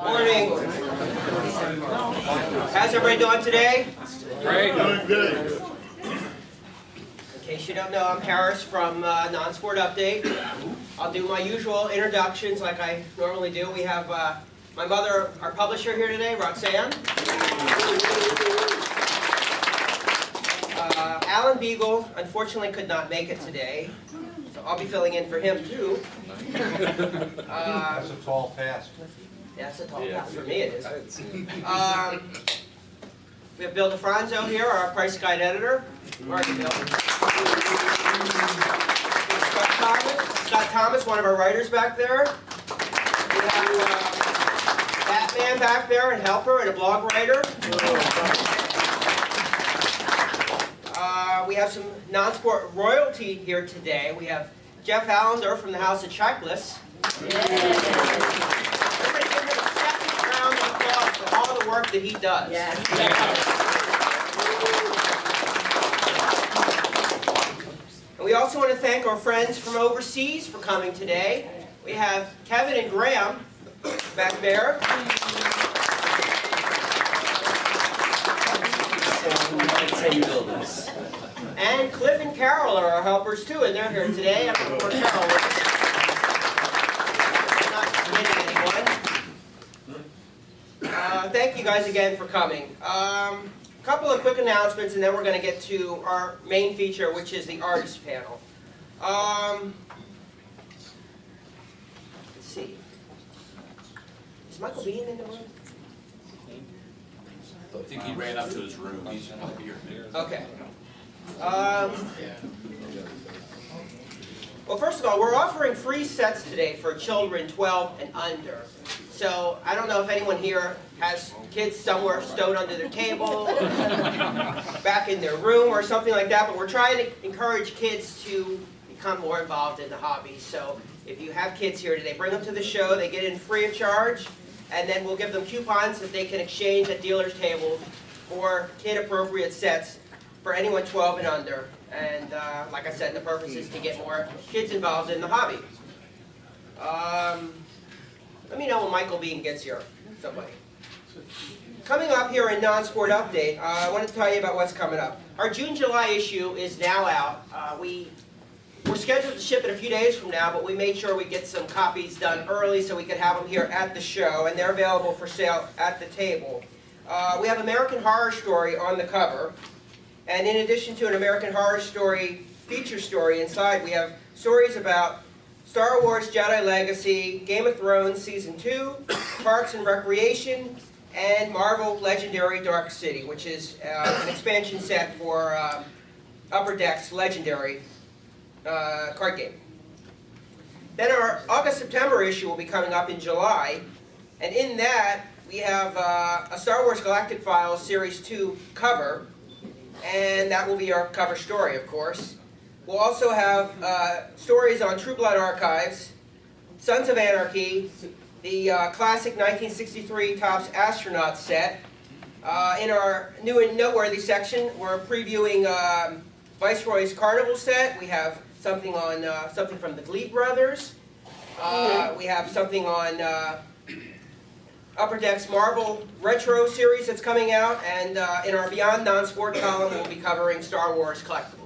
Morning. How's everybody doing today? Great. Doing good. In case you don't know, I'm Harris from Non-Sport Update. I'll do my usual introductions like I normally do. We have my mother, our publisher here today, Roxanne. Alan Beagle, unfortunately, could not make it today, so I'll be filling in for him too. That's a tall task. That's a tall task for me, it is. We have Bill DeFranzo here, our price guide editor. Where are you, Bill? Scott Thomas, one of our writers back there. We have Batman back there, and helper, and a blog writer. We have some non-sport royalty here today. We have Jeff Allender from the House of Checklists. Everybody give him a second round of applause for all the work that he does. And we also want to thank our friends from overseas for coming today. We have Kevin and Graham back there. And Cliff and Carol are our helpers too, and they're here today. I'm not sure Carol is. Not forgetting anyone. Thank you guys again for coming. A couple of quick announcements, and then we're going to get to our main feature, which is the artist panel. Let's see. Is Michael Bean in the room? I think he ran up to his room. He's not here. Okay. Well, first of all, we're offering free sets today for children 12 and under. So I don't know if anyone here has kids somewhere stowed under their table, or back in their room or something like that, but we're trying to encourage kids to become more involved in the hobby. So if you have kids here today, bring them to the show. They get in free of charge, and then we'll give them coupons that they can exchange at dealers' tables for kid-appropriate sets for anyone 12 and under. And like I said, the purpose is to get more kids involved in the hobby. Let me know when Michael Bean gets here, somebody. Coming up here in Non-Sport Update, I want to tell you about what's coming up. Our June-July issue is now out. We're scheduled to ship it a few days from now, but we made sure we get some copies done early so we could have them here at the show, and they're available for sale at the table. We have American Horror Story on the cover. And in addition to an American Horror Story feature story inside, we have stories about Star Wars Jedi Legacy, Game of Thrones Season 2, Parks and Recreation, and Marvel Legendary Dark City, which is an expansion set for Upper Deck's Legendary card game. Then our August-September issue will be coming up in July, and in that we have a Star Wars Galactic Files Series 2 cover, and that will be our cover story, of course. We'll also have stories on True Blood Archives, Sons of Anarchy, the classic 1963 Topps Astronaut set. In our new and noteworthy section, we're previewing Viceroy's Carnival set. We have something on something from the Glebe brothers. We have something on Upper Deck's Marvel Retro series that's coming out, and in our Beyond Non-Sport column, we'll be covering Star Wars collectibles.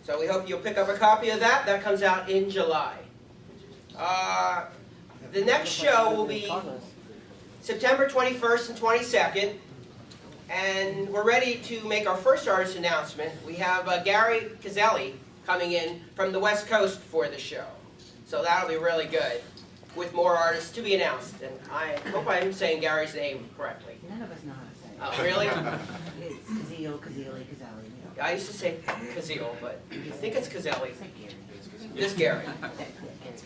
So we hope you'll pick up a copy of that. That comes out in July. The next show will be September 21st and 22nd, and we're ready to make our first artist announcement. We have Gary Cazelli coming in from the West Coast for the show. So that'll be really good, with more artists to be announced. And I hope I'm saying Gary's name correctly. None of us know how to say it. Oh, really? It's Kazeel, Kazeli, Kazeli. I used to say Kazeel, but I think it's Cazelli. It's like Gary. This Gary. It's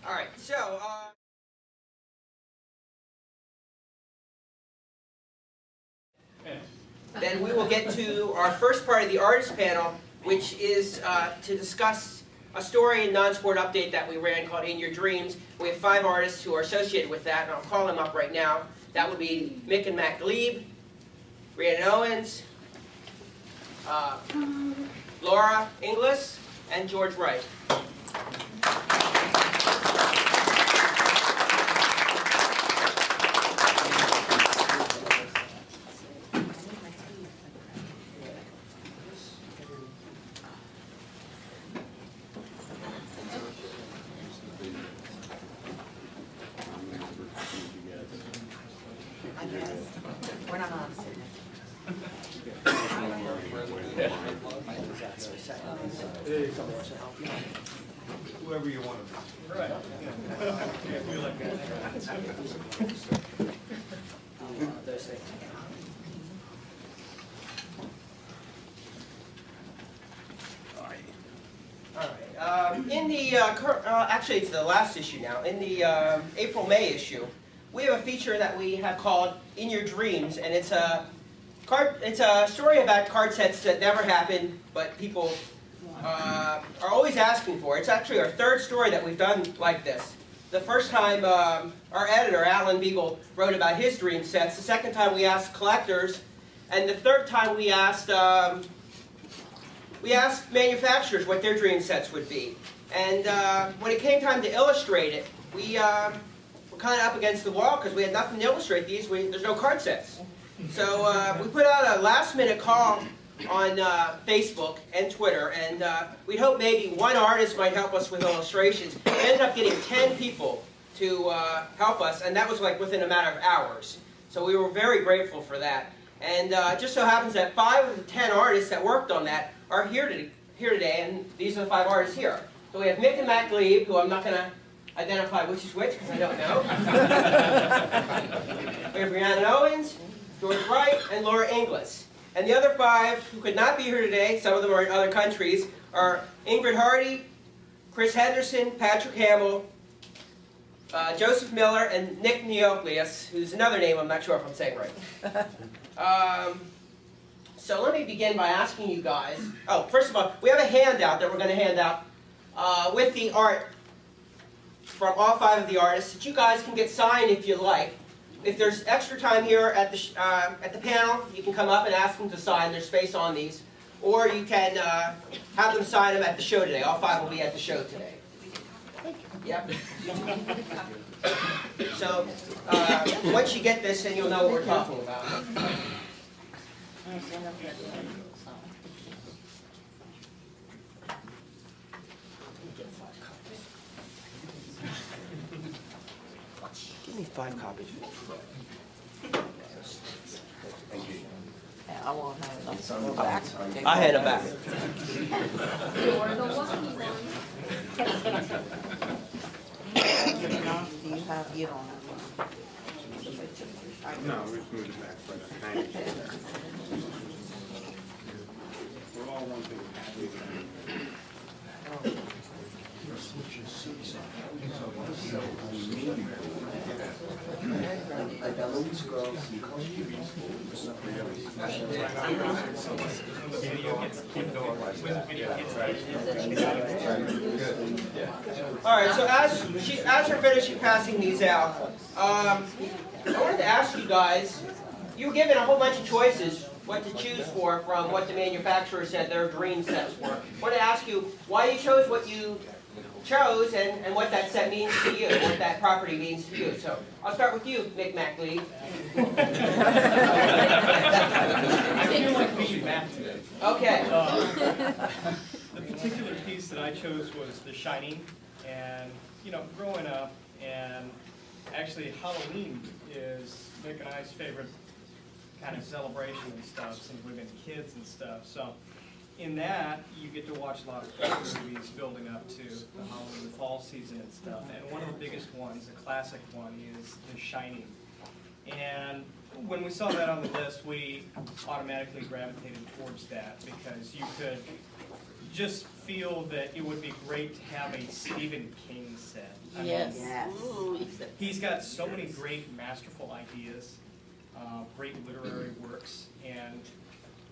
All right, so... then we will get to our first part of the artist panel, which is to discuss a story in Non-Sport Update that we ran called In Your Dreams. We have 5 artists who are associated with that, and I'll call them up right now. That would be Mick and Matt Glebe, Rhiannon Owens, Laura Inglis, and George Wright. I guess. We're not allowed to sit Whoever you want to be. In the, actually it's the last issue now, in the April-May issue, we have a feature that we have called In Your Dreams, and it's a story about card sets that never happened, but people are always asking for. It's actually our third story that we've done like this. The first time our editor, Alan Beagle, wrote about his dream sets. The second time we asked collectors, and the third time we asked manufacturers what their dream sets would be. And when it came time to illustrate it, we were kind of up against the wall because we had nothing to illustrate these. There's no card sets. So we put out a last-minute call on Facebook and Twitter, and we'd hope maybe one artist might help us with illustrations. We ended up getting 10 people to help us, and that was like within a matter of hours. So we were very grateful for that. And it just so happens that 5 of the 10 artists that worked on that are here today, and these are the 5 artists here. So we have Mick and Matt Glebe, who I'm not going to identify which is which because I don't know. We have Rhiannon Owens, Wright, and Inglis. And the other 5 who could not be here today, some of them are in other countries, are Ingrid Hardy, Chris Henderson, Patrick Hamill, Joseph Miller, and Nick Neocleus, who's another name I'm not sure if I'm saying right. So let me begin by asking you guys, first of all, we have a handout that we're going to hand out with the art from all 5 of the artists that you guys can get signed if you like. If there's extra time here at the panel, you can come up and ask them to sign. There's space on these. Or you can have them sign them at the show today. All 5 will be at the show today. Yep. So once you get this, then you'll know what we're talking about. Give me 5 copies. I won't have enough to go back. I had them back. Do you have, you don't have one? No, we just moved it back for the time. We're all one thing. All right, so as we're finishing passing these out, I wanted to ask you guys, you were given a whole bunch of choices what to choose for from what the manufacturer said their dream sets were. I want to ask you why you chose what you chose and what that set means to you, what that property means to you. So I'll start with you, Mick McLeod. I feel like being Matt today. Okay. The particular piece that I chose was The Shining, and growing up, and actually Halloween is Mick and I's favorite kind of celebration and stuff, since we've been kids and stuff. So in that, you get to watch a lot of horror movies building up to the Halloween fall season and stuff. And one of the biggest ones, the classic one, is The Shining. And when we saw that on the list, we automatically gravitated towards that because you could just feel that it would be great to have a Stephen King set. I mean, Yes. he's got so many great masterful ideas, great literary works, and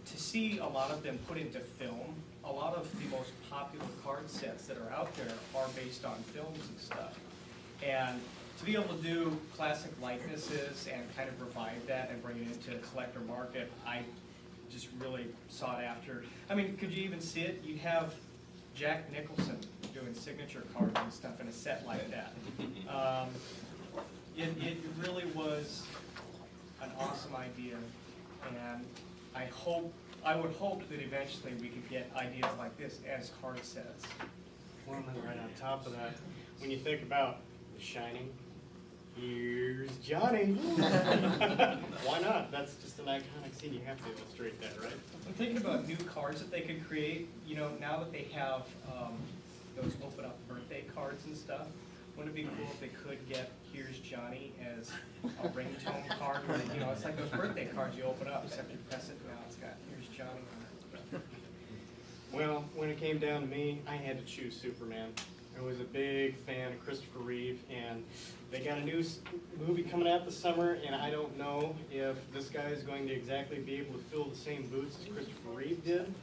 to see a lot of them put into film, a lot of the most popular card sets that are out there are based on films and stuff. And to be able to do classic likenesses and kind of revive that and bring it into the collector market, I just really sought after. I mean, could you even see it? You have Jack Nicholson doing signature cards and stuff in a set like that. It really was an awesome idea, and I would hope that eventually we could get ideas like this as card sets. One thing right on top of that, when you think about The Shining, here's Johnny. Why not? That's just an iconic scene. You have to illustrate that, right? I'm thinking about new cards that they could create. You know, now that they have those open up birthday cards and stuff, wouldn't it be cool if they could get "Here's Johnny" as a ringtone card? Where, you know, it's like those birthday cards you open up, except you press it now it's got "Here's Johnny" on it. Well, when it came down to me, I had to choose Superman. I was a big fan of Christopher Reeve, and they got a new movie coming out this summer, and I don't know if this guy is going to exactly be able to fill the same boots as Christopher Reeve did,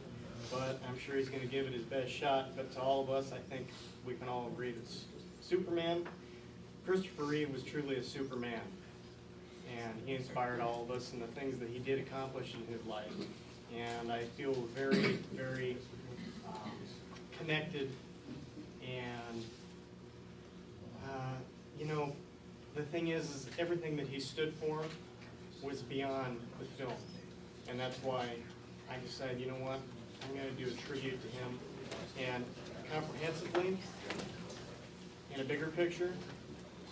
but I'm sure he's going to give it his best shot. But to all of us, I think we can all agree that Superman, Christopher Reeve was truly a Superman, and he inspired all of us in the things that he did accomplish in his life. And I feel very, very connected. And, you know, the thing is everything that he stood for was beyond the film. And that's why I decided, you know what, I'm going to do a tribute to him. And comprehensively, in a bigger picture,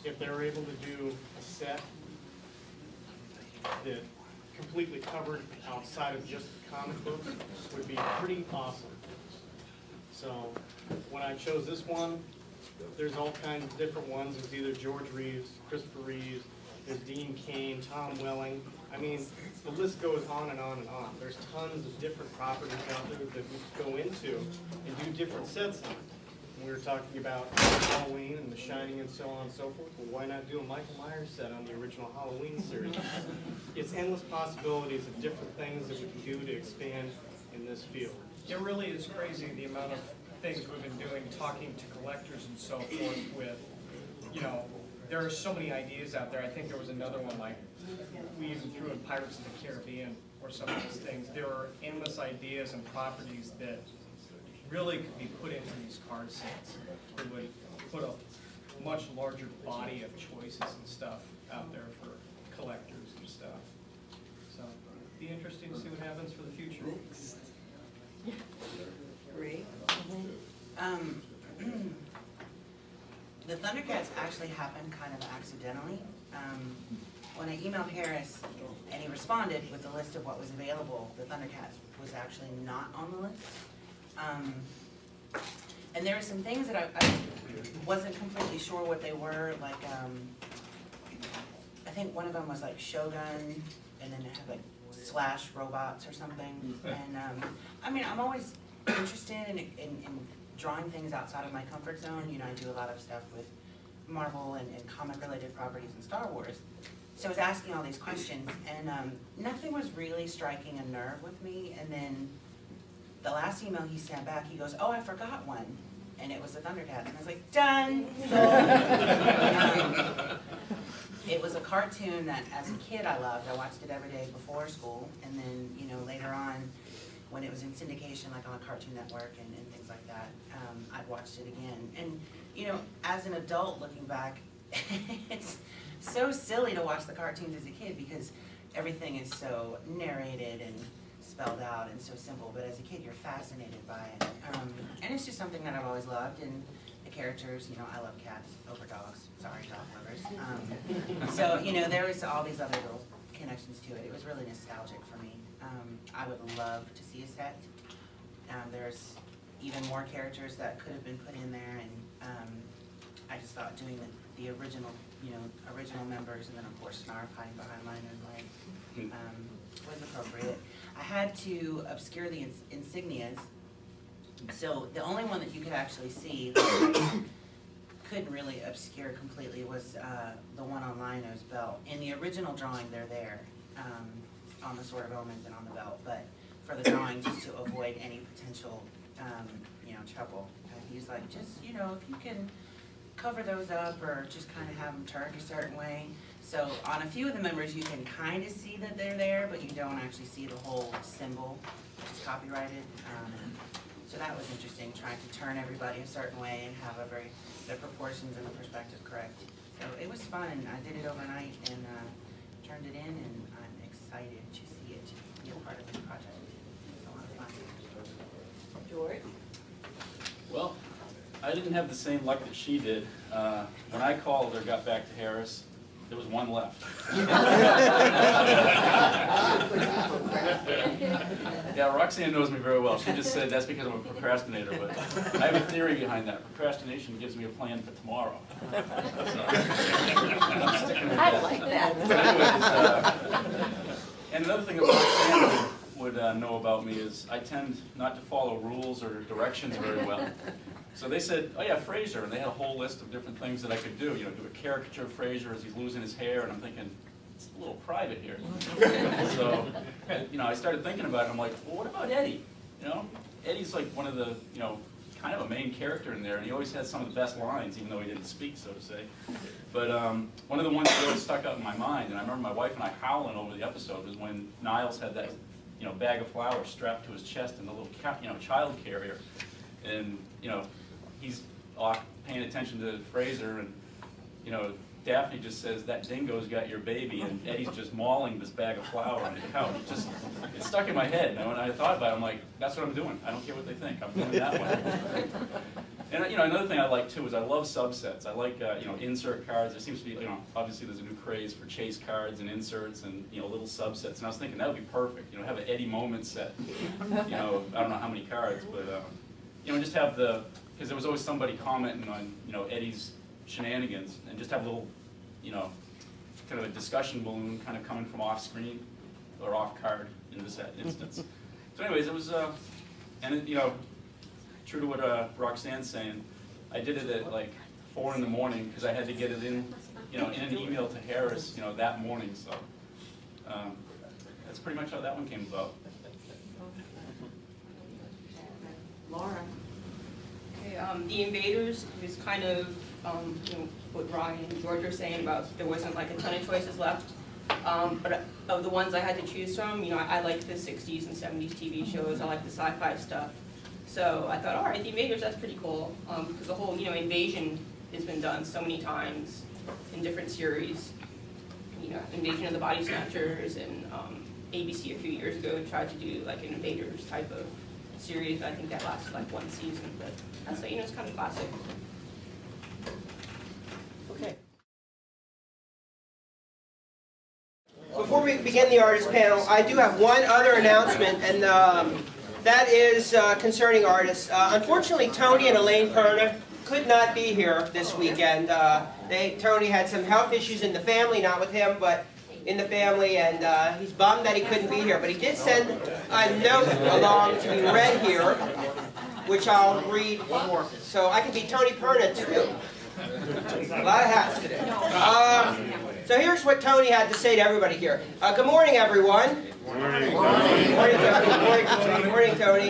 if they were able to do a set that completely covered outside of just the comic books, would be pretty awesome. So when I chose this one, there's all kinds of different ones. There's either George Reeves, Christopher Reeves, there's Dean Cain, Tom Welling. I mean, the list goes on and on and on. There's tons of different properties out there that we could go into and do different sets on. We were talking about Halloween and The Shining and so on and so forth. Well, why not do a Michael Myers set on the original Halloween series? It's endless possibilities of different things that we can do to expand in this field. It really is crazy the amount of things we've been doing, talking to collectors and so forth with, you know, there are so many ideas out there. I think there was another one like, we even threw in Pirates of the Caribbean or some of these things. There are endless ideas and properties that really could be put into these card sets. It would put a much larger body of choices and stuff out there for collectors and stuff. So, it'd be interesting to see what happens for the future. Great. The Thundercats actually happened kind of accidentally. When I emailed Harris and he responded with the list of what was available, the Thundercats was actually not on the list. And there were some things that I wasn't completely sure what they were, like, I think one of them was like Shogun, and then it had like Slash robots or something. And I mean, I'm always interested in drawing things outside of my comfort zone. You know, I do a lot of stuff with Marvel and comic-related properties and Star Wars. So I was asking all these questions, and nothing was really striking a nerve with me. And then the last email he sent back, he goes, "Oh, I forgot one." And it was the Thundercats. And I was like, done! It was a cartoon that, as a kid, I loved. I watched it every day before school. And then, you know, later on, when it was in syndication, like on Cartoon Network and things like that, I'd watched it again. And, you know, as an adult looking back, it's so silly to watch the cartoons as a kid because everything is so narrated and spelled out and so simple, but as a kid you're fascinated by it. And it's just something that I've always loved, and the characters, you know, I love cats over dogs. Sorry, dog lovers. So, you know, there was all these other little connections to it. It was really nostalgic for me. I would love to see a set. There's even more characters that could have been put in there, and I just thought doing the original, you know, original members, and then of course Snarf hiding behind Lino's leg was appropriate. I had to obscure the insignias, so the only one that you could actually see that couldn't really obscure completely was the one on Lino's belt. In the original drawing, they're there on the Sword of Omens and on the belt, but for the drawing, just to avoid any potential, you know, trouble, he's like, just, you know, if you can cover those up or just kind of have them turned a certain way. So on a few of the members, you can kind of see that they're there, but you don't actually see the whole symbol, which is copyrighted. So that was interesting, trying to turn everybody a certain way and have the proportions and the perspective correct. So it was fun. I did it overnight and turned it in, and I'm excited to see it be a part of this project. It's a lot of fun. George? Well, I didn't have the same luck that she did. When I called or got back to Harris, There was one left. Yeah, Roxanne knows me very well. She just said that's because I'm a procrastinator, but I have a theory behind that. Procrastination gives me a plan for tomorrow. So, I'm sticking with I that. like that. But anyways, and another thing that Roxanne would know about me is I tend not to follow rules or directions very well. So they said, oh yeah, Fraser, and they had a whole list of different things that I could do. You know, do a caricature of Fraser as he's losing his hair, and I'm thinking, it's a little private here. So, you know, I started thinking about it. I'm like, well, what about Eddie? You know, Eddie's like one of the, you know, kind of a main character in there, and he always has some of the best lines, even though he didn't speak, so to say. But one of the ones that really stuck out in my mind, and I remember my wife and I howling over the episode, was when Niles had that, you know, bag of flour strapped to his chest in the little, you know, child carrier, and you know, he's off paying attention to Fraser, and you know, Daphne just says, that dingo's got your baby, and Eddie's just mauling this bag of flour on the couch. It stuck in my head, and when I thought about it, I'm like, that's what I'm doing. I don't care what they think, I'm doing that one. And you know, another thing I like too is I love subsets. I like you know, insert cards. There seems to be, you know, obviously there's a new craze for chase cards and inserts and, you know, little subsets. And I was thinking that would be perfect. You know, have an Eddie moment set. You know, I don't know how many cards, but you know, just have the, because there was always somebody commenting on, you know, Eddie's shenanigans, and just have a little, you know, kind of a discussion balloon kind of coming from off screen or off card in this instance. So anyways, it was, and it, you know, true to what Roxanne's saying, I did it at like 4 in the morning because I had to get it in, you know, in an email to Harris, you know, that morning. So that's pretty much how that one came about. Laura. Okay, the Invaders is kind of you know, what Ryan and George are saying about there wasn't like a ton of choices left. But of the ones I had to choose from, you know, I like the 60s and 70s TV shows. I like the sci-fi stuff. So I thought, all right, the Invaders, that's pretty cool. Because the whole, you know, invasion has been done so many times in different series. You know, Invasion of the Body Snatchers, and ABC a few years ago tried to do like an Invaders type of series. I think that lasted like 1 season, but that's, you know, it's kind of classic. Okay. Before we begin the artist panel, I do have one other announcement, and that is concerning artists. Unfortunately, Tony and Elaine Perna could not be here this weekend. Tony had some health issues in the family, not with him, but in the family, and he's bummed that he couldn't be here. But he did send a note along to be read here, which I'll read. So I can be Tony Perna too. A lot of hats today. So here's what Tony had to say to everybody here. Good morning, everyone. Morning. Morning, Tony. Morning, Tony.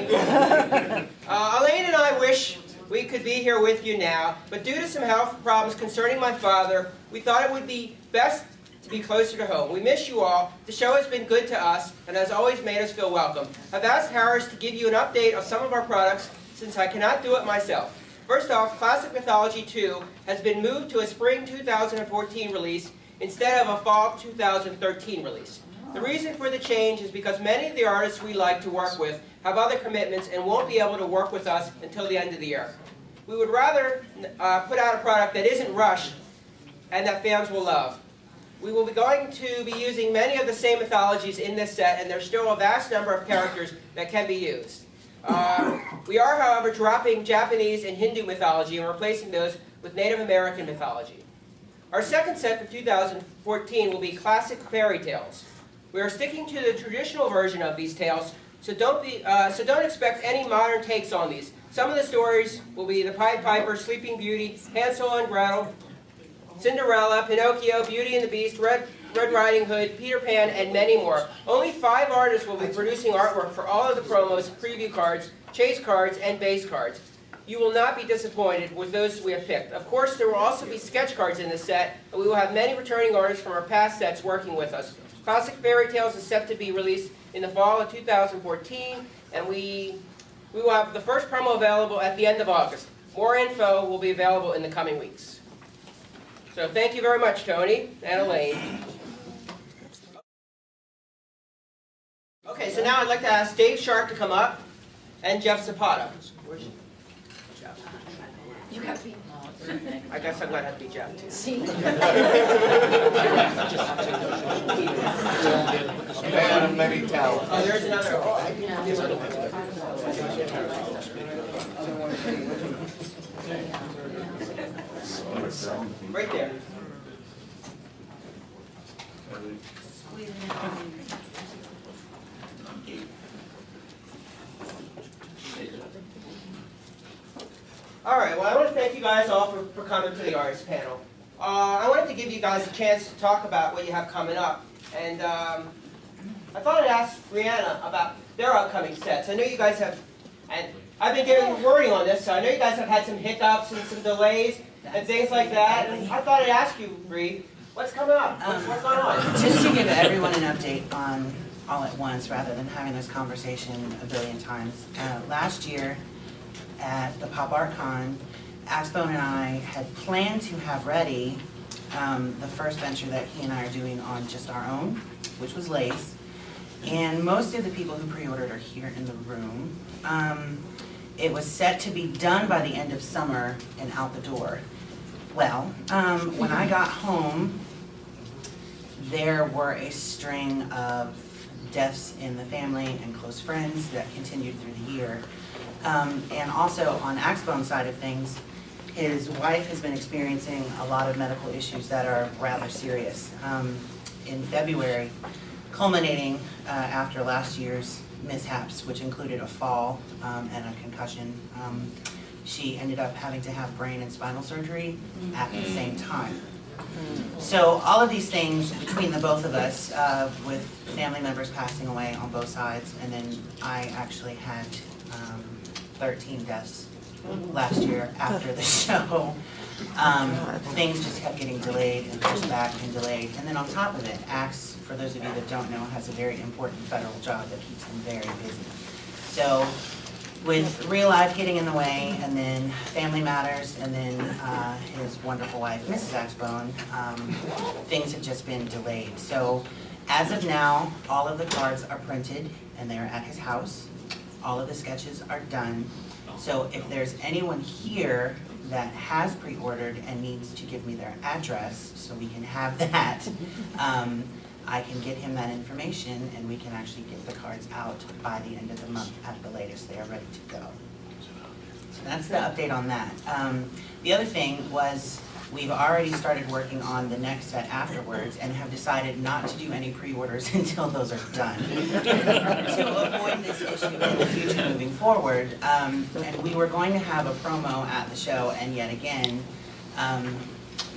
Elaine and I wish we could be here with you now, but due to some health problems concerning my father, we thought it would be best to be closer to home. We miss you all. The show has been good to us and has always made us feel welcome. I've asked Harris to give you an update of some of our products since I cannot do it myself. First off, Classic Mythology 2 has been moved to a spring 2014 release instead of a fall 2013 release. The reason for the change is because many of the artists we like to work with have other commitments and won't be able to work with us until the end of the year. We would rather put out a product that isn't rushed and that fans will love. We will be going to be using many of the same mythologies in this set, and there's still a vast number of characters that can be used. We are, however, dropping Japanese and Hindu mythology and replacing those with Native American mythology. Our second set for 2014 will be classic fairy tales. We are sticking to the traditional version of these tales, so don't expect any modern takes on these. Some of the stories will be The Pied Piper, Sleeping Beauty, Hansel and Gretel, Cinderella, Pinocchio, Beauty and the Beast, Red Riding Hood, Peter Pan, and many more. Only 5 artists will be producing artwork for all of the promos, preview cards, chase cards, and base cards. You will not be disappointed with those we have picked. Of course, there will also be sketch cards in the set, and we will have many returning artists from our past sets working with us. Classic Fairy Tales is set to be released in the fall of 2014, and we will have the first promo available at the end of August. More info will be available in the coming weeks. So thank you very much, Tony and Elaine. Okay, so now I'd like to ask Dave Sharpe to come up and Jeff Zapata. Where's Jeff? You got to be. I guess I'm gonna have to be Jeff too. Man of many talents. Oh, there's another. Right there. Squeeze it in. All right, well, I want to thank you guys all for coming to the arts panel. I wanted to give you guys a chance to talk about what you have coming up. And I thought I'd ask Rhiannon about their upcoming sets. I know you guys have, and I've been getting wording on this, so I know you guys have had some hiccups and some delays and things like that. And I thought I'd ask you, Rhi, what's coming up? What's going on? Just to give everyone an update on all at once, rather than having this conversation a billion times. Last year at the Pop Art Con, Axbone and I had planned to have ready the first venture that he and I are doing on just our own, which was lace. And most of the people who pre-ordered are here in the room. It was set to be done by the end of summer and out the door. Well, when I got home, there were a string of deaths in the family and close friends that continued through the year. And also on Axbone's side of things, his wife has been experiencing a lot of medical issues that are rather serious. In February, culminating after last year's mishaps, which included a fall and a concussion, she ended up having to have brain and spinal surgery at the same time. So all of these things between the both of us, with family members passing away on both sides, and then I actually had 13 deaths last year after the show. Things just kept getting delayed and pushed back and delayed. And then on top of it, Axe, for those of you that don't know, has a very important federal job that keeps him very busy. So with real life getting in the way, and then family matters, and then his wonderful wife, Mrs. Axbone, things have just been delayed. So as of now, all of the cards are printed and they're at his house. All of the sketches are done. So if there's anyone here that has pre-ordered and needs to give me their address so we can have that, I can get him that information and we can actually get the cards out by the end of the month at the latest. They are ready to go. So that's the update on that. The other thing was we've already started working on the next set afterwards and have decided not to do any pre-orders until those are done to avoid this issue in the future moving forward. And we were going to have a promo at the show, and yet again,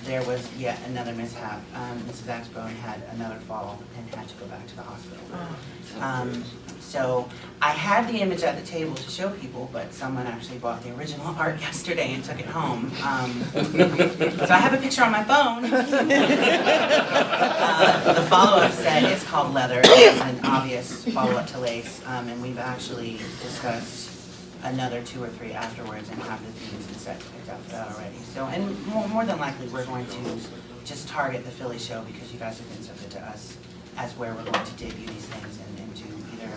there was yet another mishap. Mrs. Axbone had another fall and had to go back to the hospital. So I had the image at the table to show people, but someone actually bought the original art yesterday and took it home. So I have a picture on my phone. The follow-up set is called Leather. It's an obvious follow-up to Lace, and we've actually discussed another 2 or 3 afterwards and have the themes and sets picked out for that already. So, and more than likely, we're going to just target the Philly show because you guys have been so good to us as where we're going to debut these things and do either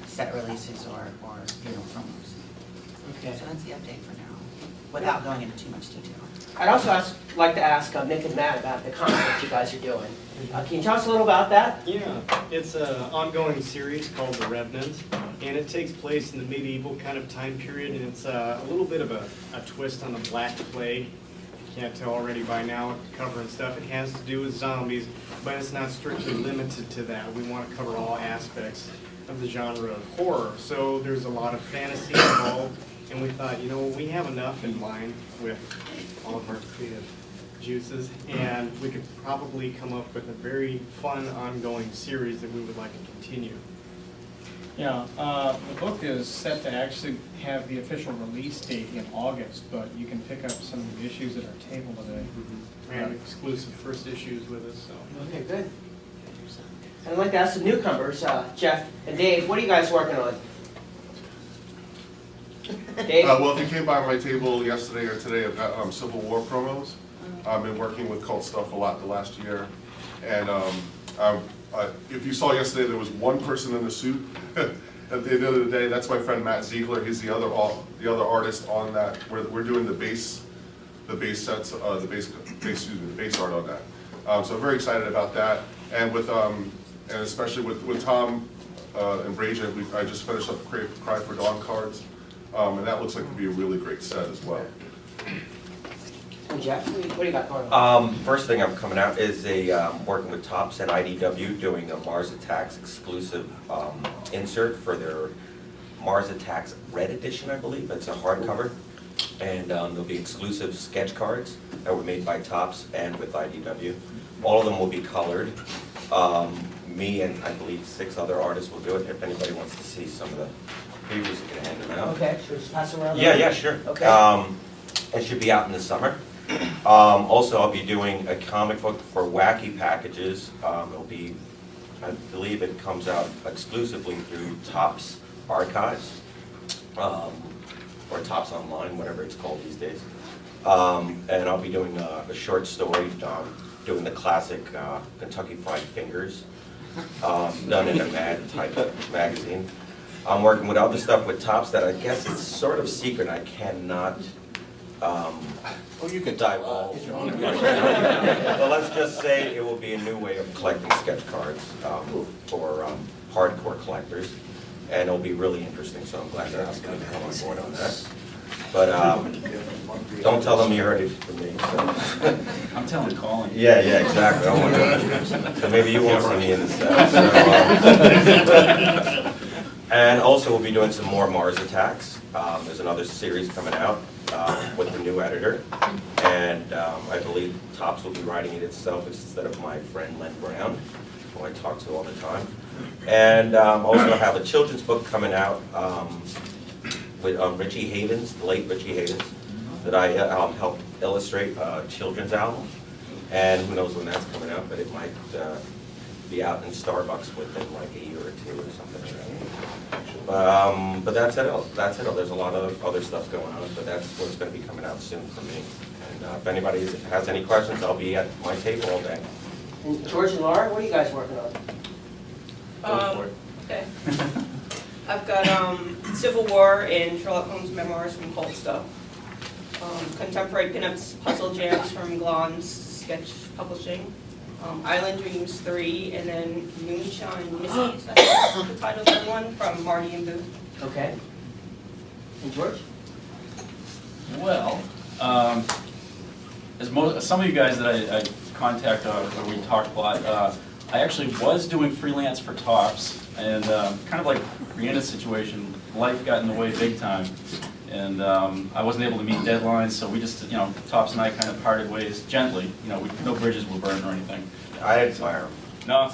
set releases or promos. Okay. So that's the update for now, without going into too much detail. I'd also like to ask Mick and Matt about the concert that you guys are doing. Can you tell us a little about that? Yeah, it's an ongoing series called The Revenant, and it takes place in the medieval kind of time period, and it's a little bit of a twist on the Black Plague. You can't tell already by now with the cover and stuff. It has to do with zombies, but it's not strictly limited to that. We want to cover all aspects of the genre of horror. So there's a lot of fantasy involved, and we thought, you know, we have enough in line with all of our creative juices, and we could probably come up with a very fun ongoing series that we would like to continue. Yeah, the book is set to actually have the official release date in August, but you can pick up some of the issues at our table today. We have exclusive first issues with us, so. Okay, good. And I'd like to ask some newcomers, Jeff and Dave, what are you guys working on? Dave? Well, if you came by my table yesterday or today, I've got Civil War promos. I've been working with Cult Stuff a lot the last year. And if you saw yesterday, there was one person in the suit. At the end of the day, that's my friend Matt Ziegler. He's the other artist on that. We're doing the base the base sets, the base art on that. So I'm very excited about that. And with, and especially with Tom and Brajan, I just finished up Cry for Dawn cards. And that looks like to be a really great set as well. And Jeff, what do you got going on? First thing I'm coming out is working with Topps and IDW, doing a Mars Attacks exclusive insert for their Mars Attacks Red Edition, I believe. It's a hardcover. And there'll be exclusive sketch cards that were made by Topps and with IDW. All of them will be colored. Me and I believe 6 other artists will do it. If anybody wants to see some of the previews, you can hand them out. Okay, should we just pass around? Yeah, sure. Okay. It should be out in the summer. Also, I'll be doing a comic book for Wacky Packages. It'll be, I believe it comes out exclusively through Topps Archives, or Topps Online, whatever it's called these days. And I'll be doing a short story, doing the classic Kentucky Fried Fingers, done in a Mad type of magazine. I'm working with other stuff with Topps that I guess is sort of secret. I cannot You could divulge. Well, let's just say it will be a new way of collecting sketch cards for hardcore collectors, and it'll be really interesting. So I'm glad they're asking me to come on board on that. But don't tell them you heard it from me. So. I'm telling Colin. Yeah, exactly. Oh my gosh. So maybe you won't see me in the set. So, and also we'll be doing some more Mars Attacks. There's another series coming out with the new editor. And I believe Topps will be writing it itself instead of my friend Len Brown, who I talk to all the time. And also have a children's book coming out with Richie Havens, the late Richie Havens, that I helped illustrate a children's album. And who knows when that's coming out, but it might be out in Starbucks within like a year or 2 or something like that. But that's it. That's it. There's a lot of other stuff going on, but that's what's going to be coming out soon for me. And if anybody has any questions, I'll be at my table all day. And George and Laura, what are you guys working on? Go for it. Okay. I've got Civil War and Sherlock Holmes memoirs from Cold Stuff. Contemporary pinups, puzzle jams from Glon's Sketch Publishing. Island Dreams 3, and then Moonshine Misties, I think is the title of that one, from Marty and Boo. Okay. And George? Well, as some of you guys that I contact or we talk a lot, I actually was doing freelance for Topps, and kind of like Rhiannon's situation, life got in the way big time, and I wasn't able to meet deadlines, so we just, Topps and I kind of parted ways gently. No bridges were burned or anything. I didn't fire him. No.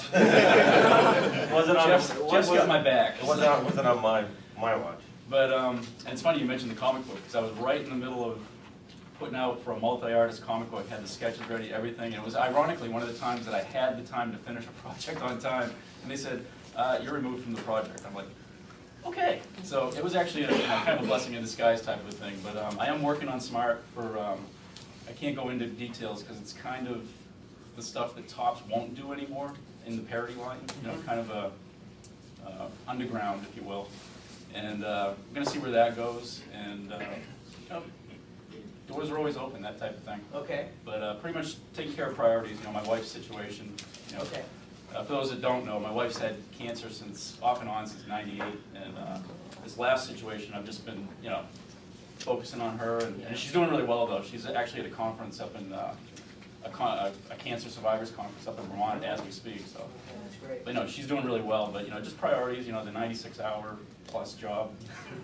Jeff's got my back. It wasn't on my watch. But and it's funny you mentioned the comic book, because I was right in the middle of putting out for a multi-artist comic book, had the sketches ready, everything, and it was ironically one of the times that I had the time to finish a project on time, and they said, you're removed from the project. I'm like, okay. So it was actually a kind of a blessing in disguise type of a thing, but I am working on some art for, I can't go into details because it's kind of the stuff that Topps won't do anymore in the parody line, kind of a underground, if you will. And I'm going to see where that goes, and doors are always open, that type of thing. Okay. But pretty much taking care of priorities, my wife's situation. Okay. For those that don't know, my wife's had cancer off and on since '98, and this last situation, I've just been, focusing on her, and she's doing really well though. She's actually at a conference up in a cancer survivors conference up in Vermont as we speak. So, That's great. but no, she's doing really well. But just priorities. The 96-hour plus job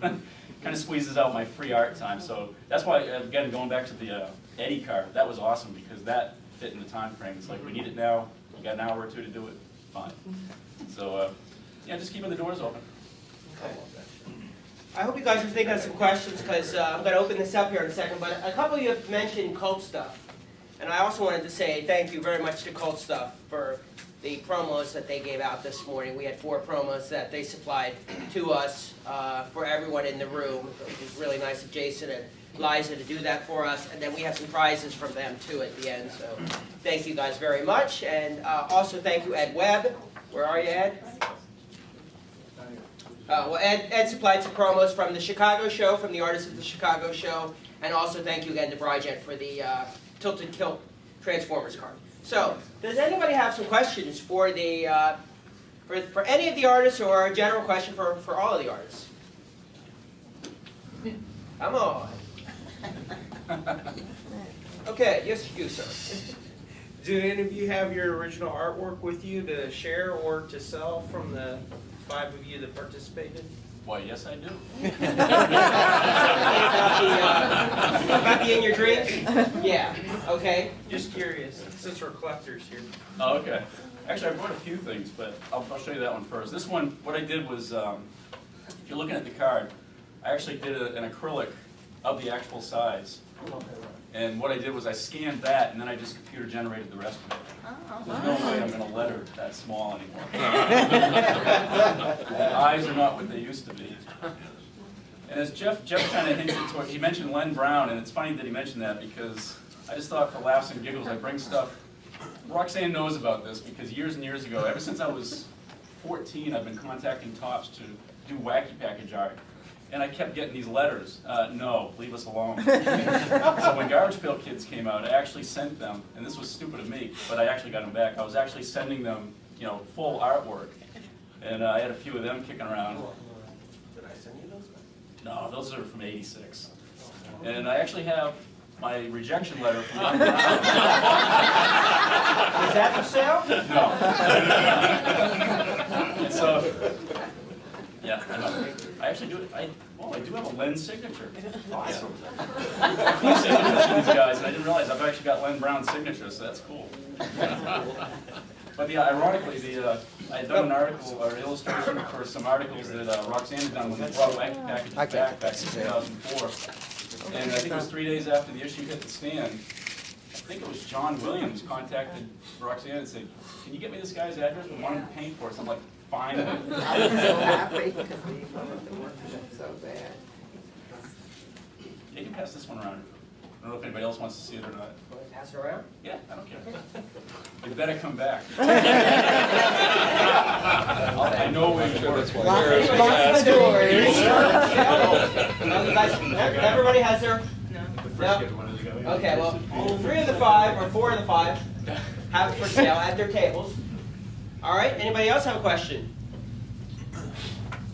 kind of squeezes out my free art time. So that's why, again, going back to the Eddie card, that was awesome because that fit in the time frame. It's like we need it now. You got an hour or 2 to do it. Fine. So just keeping the doors open. Okay. I hope you guys are thinking of some questions because I'm going to open this up here in a second. But a couple of you have mentioned Cult Stuff. And I also wanted to say thank you very much to Cult Stuff for the promos that they gave out this morning. We had 4 promos that they supplied to us for everyone in the room. It was really nice of Jason and Liza to do that for us. And then we have some prizes from them too at the end. So thank you guys very much. And also thank you, Ed Webb. Where are you, Ed? Well, Ed supplied some promos from the Chicago show, from the artists of the Chicago show, And also thank you again to Bryjet for the tilted kilt Transformers card. So, does anybody have some questions for the for any of the artists, or a general question for all of the artists? Come on. Okay, yes, you, sir. Do any of you have your original artwork with you to share or to sell from the 5 of you that participated? Why, yes, I do. About the In Your Dreams? Yeah, okay. Just curious, since we're collectors here. Oh, okay. Actually, I brought a few things, but I'll show you that one first. This one, what I did was, if you're looking at the card, I actually did an acrylic of the actual size. And what I did was I scanned that, and then I just computer generated the rest of it. There's no way I'm going to letter that small anymore. The eyes are not what they used to be. And as Jeff kind of hinted toward, he mentioned Len Brown, and it's funny that he mentioned that because I just thought for laughs and giggles, I bring stuff. Roxanne knows about this because years and years ago, ever since I was 14, I've been contacting Topps to do wacky package art. And I kept getting these letters, no, leave us alone. So when Garbage Pail Kids came out, I actually sent them, and this was stupid of me, but I actually got them back. I was actually sending them, you know, full artwork. And I had a few of them kicking around. Did I send you those? No, those are from '86. And I actually have my rejection letter from Is that for sale? No. And so, yeah, I actually do it. I do have a Len signature. Awesome. New signatures for these guys, and I didn't realize I've actually got Len Brown's signature, so that's cool. But yeah, ironically, I had done an article or illustration for some articles that Roxanne had done when they brought Wacky Packages back in 2004. And I think it was 3 days after the issue hit the stand. I think it was John Williams contacted Roxanne and said, "Can you get me this guy's address? We want him to paint for us." I'm like, "Fine." I was so happy because we wanted to work with them so bad. You can pass this one around. I don't know if anybody else wants to see it or not. Want to pass it around? Yeah, I don't care. You better come back. I know where you were. Lock the doors. Everybody has their... No. No? Okay, well, 3 of the 5, or 4 of the 5, have it for sale at their tables. All right, anybody else have a question?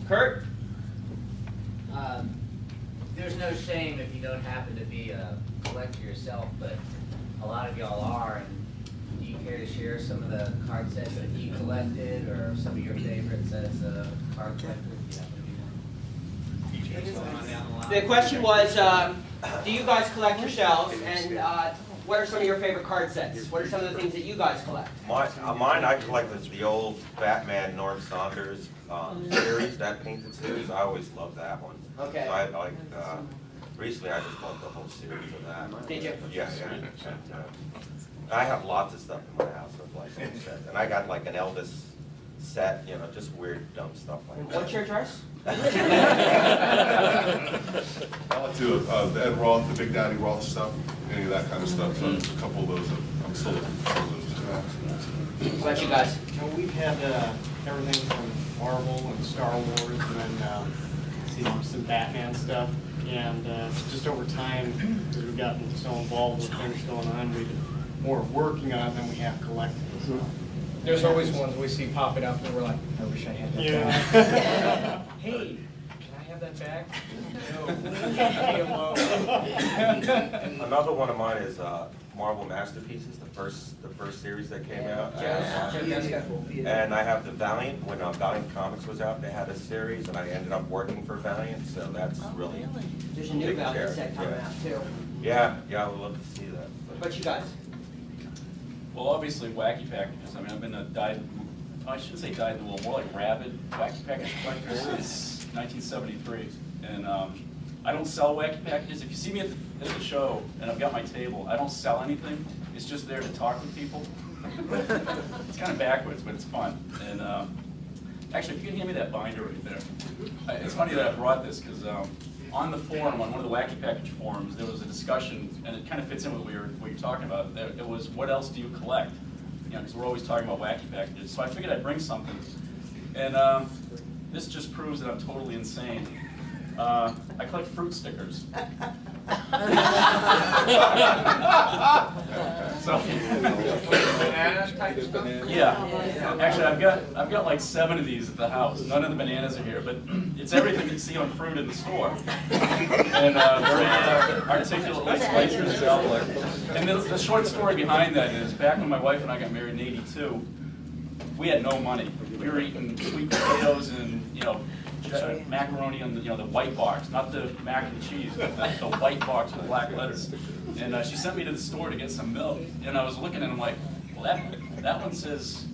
Kurt? There's no shame if you don't happen to be a collector yourself, but a lot of y'all are. And do you care to share some of the card sets that you collected, or some of your favorites as a card collector? If you happen to be one? The question was, do you guys collect yourselves, and what are some of your favorite card sets? What are some of the things that you guys collect? Mine, I collected the old Batman Norm Saunders series, that painted series. I always loved that one. Okay. So I recently I just bought the whole series of that. Did you? Yeah, yeah. And, I have lots of stuff in my house of like old sets, and I got like an Elvis set, you know, just weird, dumb stuff like that. What's your address? I like to the Ed Roth, the Big Daddy Roth stuff, any of that kind of stuff. So a couple of those, I'm still looking for those. What about you guys? We've had everything from Marvel and Star Wars, and then some Batman stuff. And just over time, because we've gotten so involved with things going on, we've been more working on than we have collecting. So. There's always ones we see popping up and we're like, I wish I had that back. Hey, can I have that back? No. Leave me alone. Another one of mine is Marvel Masterpieces, the first series that came out. And I have the Valiant, when Valiant Comics was out, they had a series, and I ended up working for Valiant, so that's really There's a new taken care Valiant of. set coming out too. Yeah, I would love to see that. What about you guys? Well, obviously, wacky packages. I mean, I've been a I shouldn't say dyed in the wool, more like rabid wacky package collector since 1973. And I don't sell wacky packages. If you see me at the show and I've got my table, I don't sell anything. It's just there to talk with people. It's kind of backwards, but it's fun. And actually, if you can hand me that binder right there. It's funny that I brought this because on the forum, on one of the wacky package forums, there was a discussion, and it kind of fits in with what you're talking about. It was, what else do you collect? You know, because we're always talking about wacky packages. So I figured I'd bring something. And this just proves that I'm totally insane. I collect fruit stickers. So, Banana type stuff? yeah, actually, I've got like 7 of these at the house. None of the bananas are here, but it's everything you see on fruit in the store. And very articulately sliced and sliced. And the short story behind that is, back when my wife and I got married in '82, we had no money. We were eating sweet potatoes and, macaroni on the, the white box, not the mac and cheese, but the white box with black letters. And she sent me to the store to get some milk, and I was looking and I'm like, well, that one says,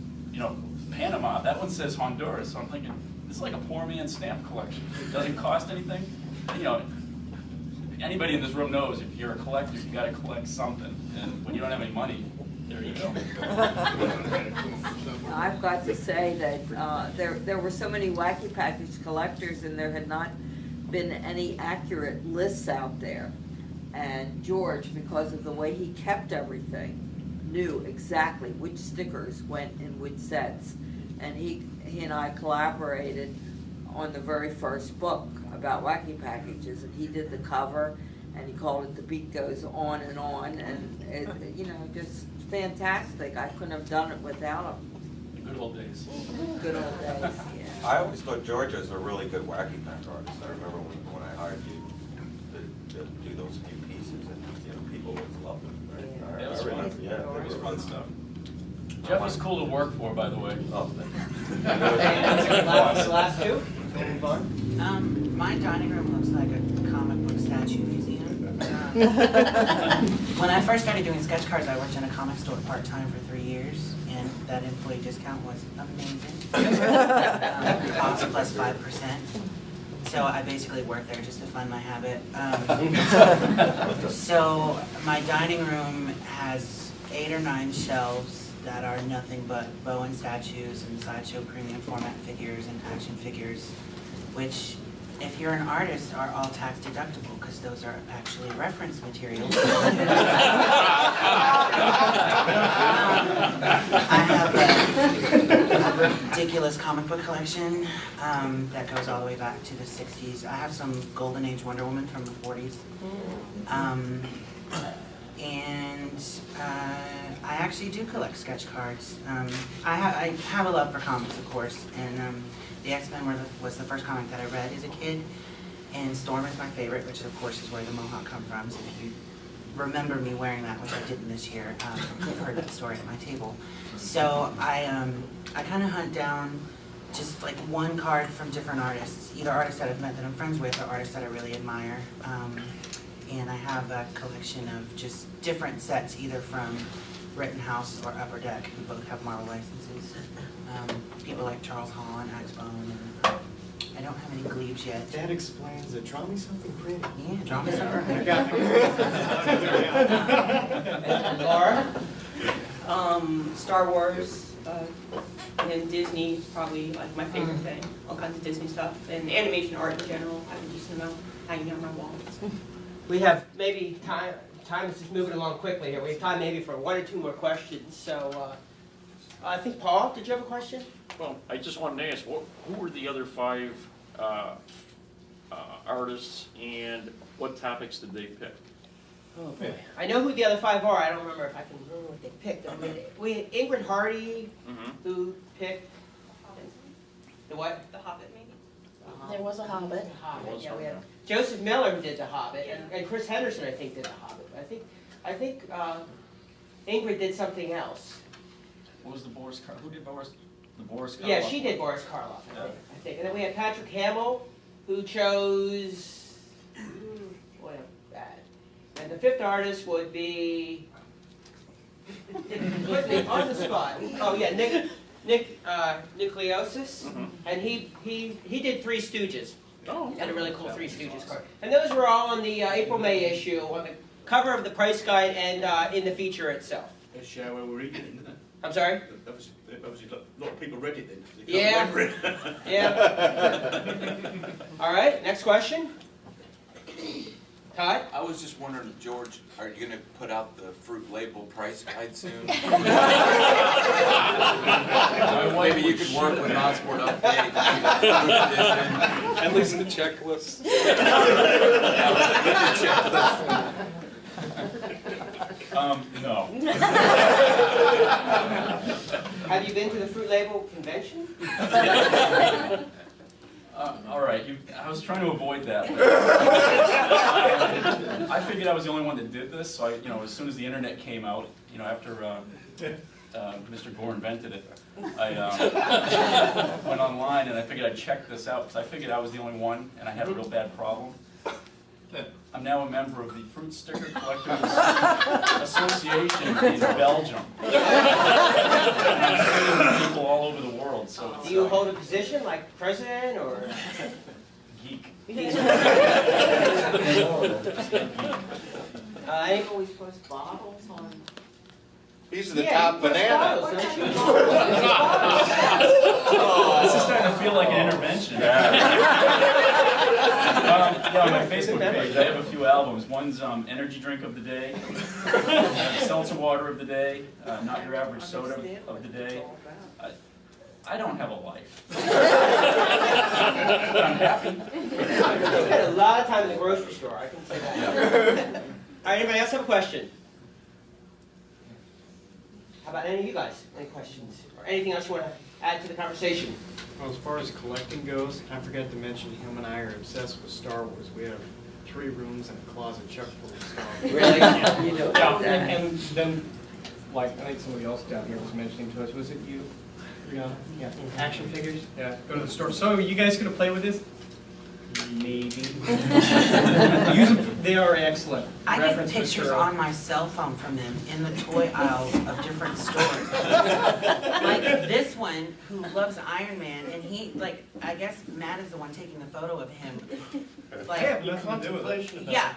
Panama, that one says Honduras. So I'm thinking, this is like a poor man's stamp collection. It doesn't cost anything. Anybody in this room knows if you're a collector, you gotta collect something. And when you don't have any money, there you go. I've got to say that there were so many wacky package collectors and there had not been any accurate lists out there. And George, because of the way he kept everything, knew exactly which stickers went in which sets. And he and I collaborated on the very first book about wacky packages, and he did the cover, and he called it The Beat Goes On, and it, just fantastic. I couldn't have done it without him. Good old days. Good old days, yeah. I always thought George was a really good wacky pack artist. I remember when I hired you to do those few pieces, and people always loved them. Right? Yeah, it was I remember, fun. yeah, it was fun stuff. Jeff was cool to work for, by the way. Oh, thank Last two? Move on. My dining room looks like a comic book statue museum. When I first started doing sketch cards, I worked in a comic store part-time for 3 years, and that employee discount was amazing. Cost plus 5%. So I basically worked there just to fund my habit. So my dining room has 8 or 9 shelves that are nothing but Bowen statues and sideshow premium format figures and action figures, which, if you're an artist, are all tax deductible because those are actually reference materials. I have a ridiculous comic book collection that goes all the way back to the 60s. I have some Golden Age Wonder Woman from the 40s. I actually do collect sketch cards. I have a love for comics, of course, and the X-Men was the first comic that I read as a kid, and Storm is my favorite, which of course is where the Mohawk comes from. So if you remember me wearing that, which I didn't this year, you've heard that story at my table. So I kind of hunt down just like one card from different artists, either artists that I've met that I'm friends with or artists that I really admire. And I have a collection of just different sets, either from Rittenhouse or Upper Deck, who both have Marvel licenses. People like Charles Hall and Axbone, and I don't have any Glebes yet. That explains it. Draw me something pretty. Yeah, draw me something. I got And Laura? Star Wars, and then Disney is probably like my favorite thing. All kinds of Disney stuff, and animation art in general. I have a decent amount hanging on my wall. We have maybe time is just moving along quickly here. We have time maybe for 1 or 2 more questions. So I think, Paul, did you have a question? Well, I just wanted to ask, who were the other 5 artists, and what topics did they pick? Oh boy. I know who the other 5 are. I don't remember if I can remember what they picked. I mean, we had Ingrid Hardy, who picked the what? The Hobbit, maybe? There was a Hobbit. Hobbit. Yeah, we had Joseph Miller, who did The Hobbit, and Chris Henderson, I think, did The Hobbit. I think Ingrid did something else. What was the Boris Karloff? Who did Boris? The Boris Karloff? Yeah, she did Boris Karloff, I think. And then we had Patrick Hamill, who chose, boy, I'm bad. And the 5th artist would be, put me on the spot. Oh yeah, Nick Nucleosis, and he did Three Stooges. Oh, He had a really cool Three Stooges card. And those were all on the April-May issue, on the cover of the price guide and in the feature itself. That's show where we're eating, isn't it? I'm sorry? Obviously, a lot of people read it then. They Yeah. can't remember it. Yeah. All right, next question. Todd? I was just wondering, George, are you gonna put out the fruit label price guide soon? Maybe you could work with Non-Sport Update. At least the checklist. No. Have you been to the fruit label convention? All right, I was trying to avoid that. But, I figured I was the only one that did this, so as soon as the internet came out, after Mr. Gore invented it, I went online and I figured I'd check this out, because I figured I was the only one and I had a real bad problem. I'm now a member of the Fruit Sticker Collectors Association in Belgium. And I'm serving with people all over the world, so it's... Do you hold a position like president or? Geek. Any? Always post bottles on. These are the Yeah, top you put bananas. bottles, don't you? This is starting to feel like an intervention. On my Facebook page, I have a few albums. One's Energy Drink of the Day, Seltzer Water of the Day, Not Your Average Soda of the Day. I don't have a life. But I'm happy. You spend a lot of time in the grocery store, I can say that. All right, anybody else have a question? How about any of you guys? Any questions? Or anything else you want to add to the conversation? Well, as far as collecting goes, I forgot to mention him and I are obsessed with Star Wars. We have 3 rooms and a closet chock full of Star Wars. Really? You know Yeah, that. and then, like, I think somebody else down here was mentioning to us, was it you, Rhiannon? Yeah, action figures? Yeah, go to the store. So, are you guys gonna play with this? Maybe. Use them, they are excellent. I get Reference pictures material. on my cell phone from them in the toy aisles of different stores. Like this one, who loves Iron Man, and he, like, I guess Matt is the one taking the photo of him. I Like, have nothing to do with it. yeah,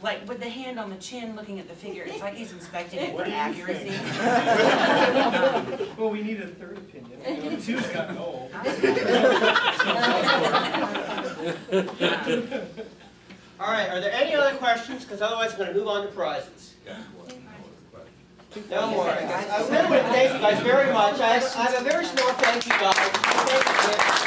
like with the hand on the chin, looking at the figure, it's like he's inspecting it for What do you accuracy. Well, we need a third opinion. Two's gotten old. All right, are there any other questions? Because otherwise I'm going to move on to prizes. No more. I really want to thank you guys very much. I have a very small thank you, guys. Thank you.